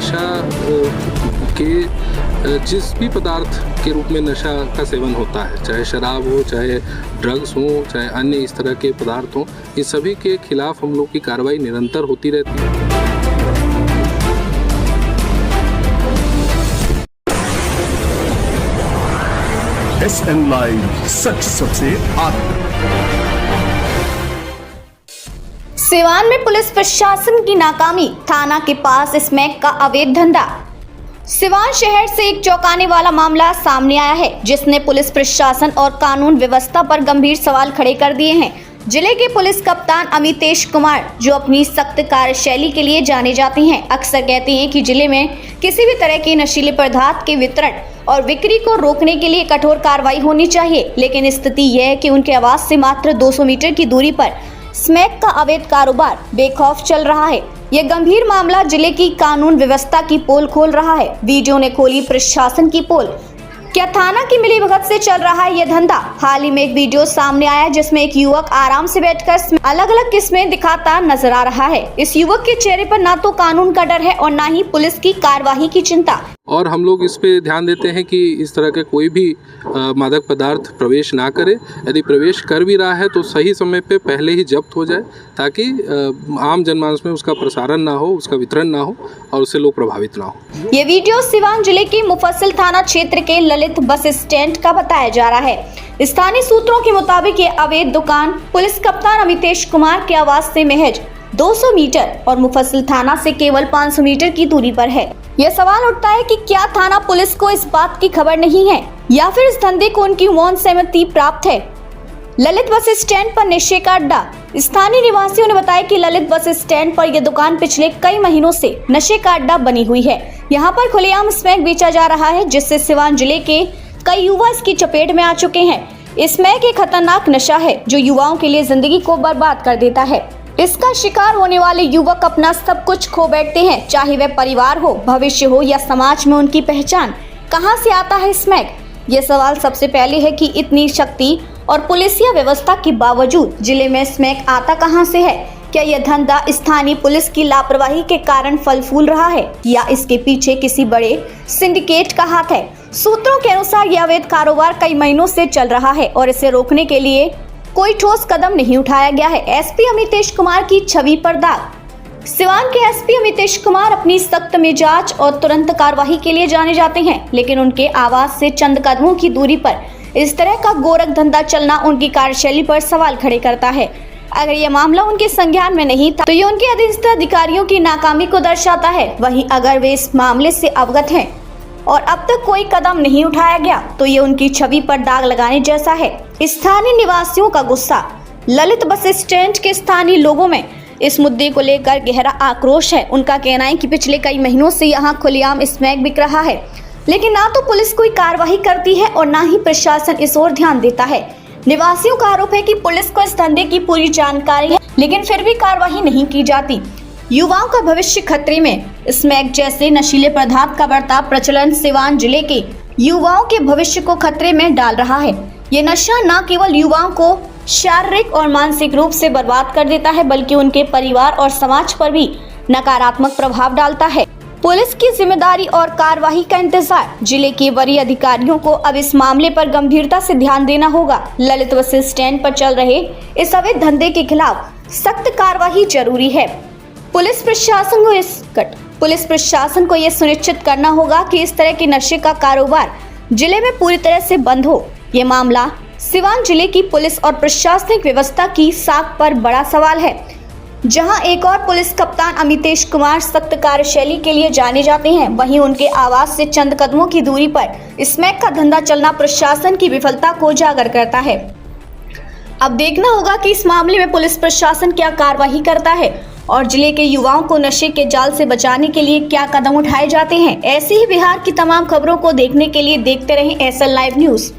नशा के जिस भी पदार्थ के रूप में नशा का सेवन होता है, चाहे शराब हो, चाहे ड्रग्स हो, चाहे अन्य इस तरह के पदार्थ हों, इन सभी के खिलाफ हम लोग की कार्रवाई निरंतर होती रहती है। SN लाइव, सच सबसे आगे। सिवान में पुलिस प्रशासन की नाकामी, थाना के पास स्मैक का अवैध धंधा। सिवान शहर से एक चौंकाने वाला मामला सामने आया है, जिसने पुलिस प्रशासन और कानून व्यवस्था पर गंभीर सवाल खड़े कर दिए हैं। जिले के पुलिस कप्तान अमितेश कुमार, जो अपनी सख्त कार्यशैली के लिए जाने जाते हैं, अक्सर कहते हैं कि जिले में किसी भी तरह के नशीले पदार्थ के वितरण और बिक्री को रोकने के लिए कठोर कार्रवाई होनी चाहिए। लेकिन स्थिति यह है कि उनके आवास से मात्र 200 मीटर की दूरी पर स्मैक का अवैध कारोबार बेखौफ चल रहा है। यह गंभीर मामला जिले की कानून व्यवस्था की पोल खोल रहा है। वीडियो ने खोली प्रशासन की पोल। क्या थाना की मिलीभगत से चल रहा है यह धंधा? हाल ही में एक वीडियो सामने आया जिसमें एक युवक आराम से बैठकर अलग अलग किस्में दिखाता नजर आ रहा है। इस युवक के चेहरे पर ना तो कानून का डर है और ना ही पुलिस की कार्यवाही की चिंता। और हम लोग इस पे ध्यान देते हैं कि इस तरह के कोई भी मादक पदार्थ प्रवेश ना करे। यदि प्रवेश कर भी रहा है तो सही समय पे पहले ही जब्त हो जाए, ताकि आम जनमानस में उसका प्रसारण ना हो, उसका वितरण ना हो और उससे लोग प्रभावित ना हो। ये वीडियो सिवान जिले के मुफस्सिल थाना क्षेत्र के ललित बस स्टैंड का बताया जा रहा है। स्थानीय सूत्रों के मुताबिक ये अवैध दुकान पुलिस कप्तान अमितेश कुमार के आवास से महज 200 मीटर और मुफस्सिल थाना से केवल 500 मीटर की दूरी पर है। यह सवाल उठता है कि क्या थाना पुलिस को इस बात की खबर नहीं है या फिर इस धंधे को उनकी मौन सहमति प्राप्त है। ललित बस स्टैंड पर नशे का अड्डा। स्थानीय निवासियों ने बताया कि ललित बस स्टैंड पर यह दुकान पिछले कई महीनों से नशे का अड्डा बनी हुई है। यहाँ पर खुलेआम स्मैक बेचा जा रहा है, जिससे सिवान जिले के कई युवा इसकी चपेट में आ चुके हैं। स्मैक एक खतरनाक नशा है जो युवाओं के लिए जिंदगी को बर्बाद कर देता है। इसका शिकार होने वाले युवक अपना सब कुछ खो बैठते हैं, चाहे वह परिवार हो, भविष्य हो या समाज में उनकी पहचान। कहां से आता है स्मैक? ये सवाल सबसे पहले है कि इतनी शक्ति और पुलिसिया व्यवस्था के बावजूद जिले में स्मैक आता कहां से है? क्या यह धंधा स्थानीय पुलिस की लापरवाही के कारण फल फूल रहा है या इसके पीछे किसी बड़े सिंडिकेट का हाथ है? सूत्रों के अनुसार यह अवैध कारोबार कई महीनों से चल रहा है और इसे रोकने के लिए कोई ठोस कदम नहीं उठाया गया है। एसपी अमितेश कुमार की छवि पर दाग। सिवान के एसपी अमितेश कुमार अपनी सख्त मिजाज और तुरंत कार्रवाई के लिए जाने जाते हैं, लेकिन उनके आवास से चंद कदमों की दूरी पर इस तरह का गोरख धंधा चलना उनकी कार्यशैली पर सवाल खड़े करता है। अगर यह मामला उनके संज्ञान में नहीं था तो ये उनके अधीनस्थ अधिकारियों की नाकामी को दर्शाता है। वहीं अगर वे इस मामले से अवगत हैं और अब तक कोई कदम नहीं उठाया गया तो ये उनकी छवि पर दाग लगाने जैसा है। स्থাनीय निवासियों का गुस्सा। ललित बस स्टैंड के स्थानीय लोगों में इस मुद्दे को लेकर गहरा आक्रोश है। उनका कहना है कि पिछले कई महीनों से यहाँ खुलेआम स्मैक बिक रहा है, लेकिन ना तो पुलिस कोई कार्रवाई करती है और ना ही प्रशासन इस ओर ध्यान देता है। निवासियों का आरोप है कि पुलिस को इस धंधे की पूरी जानकारी है, लेकिन फिर भी कार्रवाई नहीं की जाती। युवाओं का भविष्य खतरे में। स्मैक जैसे नशीले पदार्थ का बढ़ता प्रचलन सिवान जिले के युवाओं के भविष्य को खतरे में डाल रहा है। ये नशा न केवल युवाओं को शारीरिक और मानसिक रूप से बर्बाद कर देता है, बल्कि उनके परिवार और समाज पर भी नकारात्मक प्रभाव डालता है। पुलिस की जिम्मेदारी और कार्रवाई का इंतजार। जिले के वरीय अधिकारियों को अब इस मामले पर गंभीरता से ध्यान देना होगा। ललित बस स्टैंड पर चल रहे इस अवैध धंधे के खिलाफ सख्त कार्रवाई जरूरी है। पुलिस प्रशासन को यह सुनिश्चित करना होगा कि इस तरह के नशे का कारोबार जिले में पूरी तरह से बंद हो। ये मामला सिवान जिले की पुलिस और प्रशासनिक व्यवस्था की साख पर बड़ा सवाल है। जहां एक और पुलिस कप्तान अमितेश कुमार सख्त कार्यशैली के लिए जाने जाते हैं, वहीं उनके आवास से चंद कदमों की दूरी पर स्मैक का धंधा चलना प्रशासन की विफलता को उजागर करता है। अब देखना होगा कि इस मामले में पुलिस प्रशासन क्या कार्रवाई करता है और जिले के युवाओं को नशे के जाल से बचाने के लिए क्या कदम उठाए जाते हैं। ऐसी ही बिहार की तमाम खबरों को देखने के लिए देखते रहें SN लाइव न्यूज।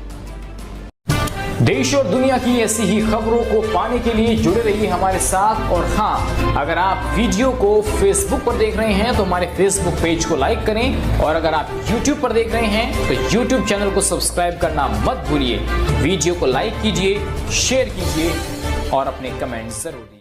देश और दुनिया की ऐसी ही खबरों को पाने के लिए जुड़े रहिए हमारे साथ। और हाँ, अगर आप वीडियो को फेसबुक पर देख रहे हैं तो हमारे फेसबुक पेज को लाइक करें, और अगर आप यूट्यूब पर देख रहे हैं तो यूट्यूब चैनल को सब्सक्राइब करना मत भूलिए। वीडियो को लाइक कीजिए, शेयर कीजिए और अपने कमेंट जरूर